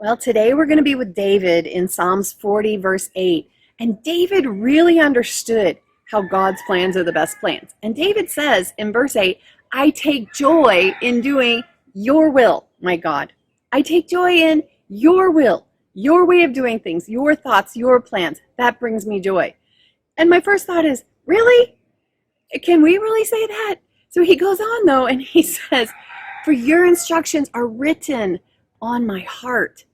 Well, today we're going to be with David in Psalms 40, verse 8. And David really understood how God's plans are the best plans. And David says in verse 8, I take joy in doing your will, my God. I take joy in your will, your way of doing things, your thoughts, your plans. That brings me joy. And my first thought is, really? Can we really say that? So he goes on, though, and he says, for your instructions are written on my heart.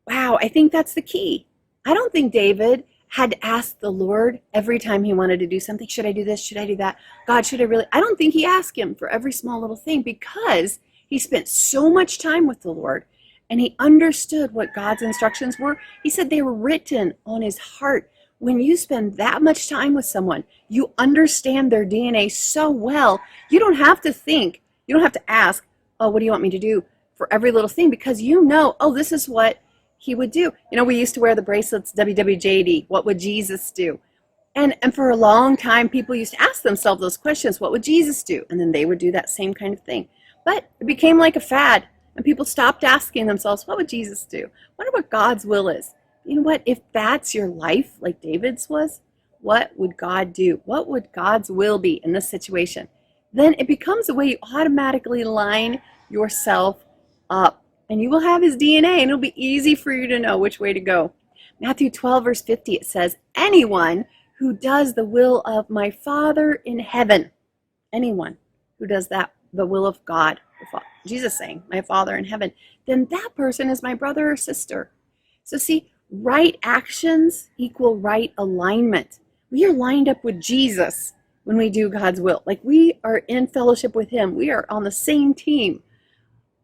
Wow, I think that's the key. I don't think David had to ask the Lord every time he wanted to do something. Should I do this? Should I do that? God, should I really? I don't think he asked him for every small little thing because he spent so much time with the Lord and he understood what God's instructions were. He said they were written on his heart. When you spend that much time with someone, you understand their DNA so well, you don't have to think, you don't have to ask, oh, what do you want me to do for every little thing? Because you know, oh, this is what he would do. You know, we used to wear the bracelets, WWJD, what would Jesus do? And for a long time, people used to ask themselves those questions, what would Jesus do? And then they would do that same kind of thing. But it became like a fad, and people stopped asking themselves, what would Jesus do? Wonder what God's will is. You know what? If that's your life, like David's was, what would God do? What would God's will be in this situation? Then it becomes a way you automatically line yourself up. And you will have his DNA, and it'll be easy for you to know which way to go. Matthew 12, verse 50, it says, anyone who does the will of my Father in heaven, anyone who does that, the will of God, Jesus saying, my Father in heaven, then that person is my brother or sister. So see, right actions equal right alignment. We are lined up with Jesus when we do God's will. Like we are in fellowship with him. We are on the same team.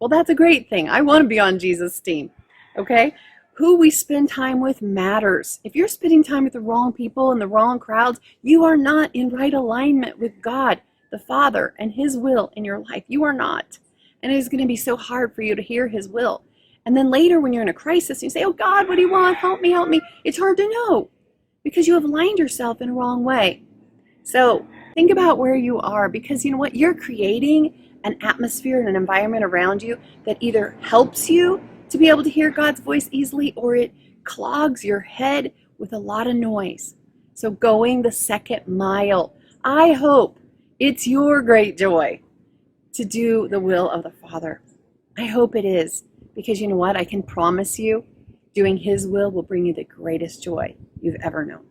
Well, that's a great thing. I want to be on Jesus' team, okay? Who we spend time with matters. If you're spending time with the wrong people and the wrong crowds, you are not in right alignment with God, the Father, and his will in your life. You are not. And it is going to be so hard for you to hear his will. And then later when you're in a crisis, you say, oh God, what do you want? Help me, help me. It's hard to know because you have aligned yourself in a wrong way. So think about where you are because you know what? You're creating an atmosphere and an environment around you that either helps you to be able to hear God's voice easily or it clogs your head with a lot of noise. So going the second mile, I hope it's your great joy to do the will of the Father. I hope it is because you know what? I can promise you doing his will bring you the greatest joy you've ever known.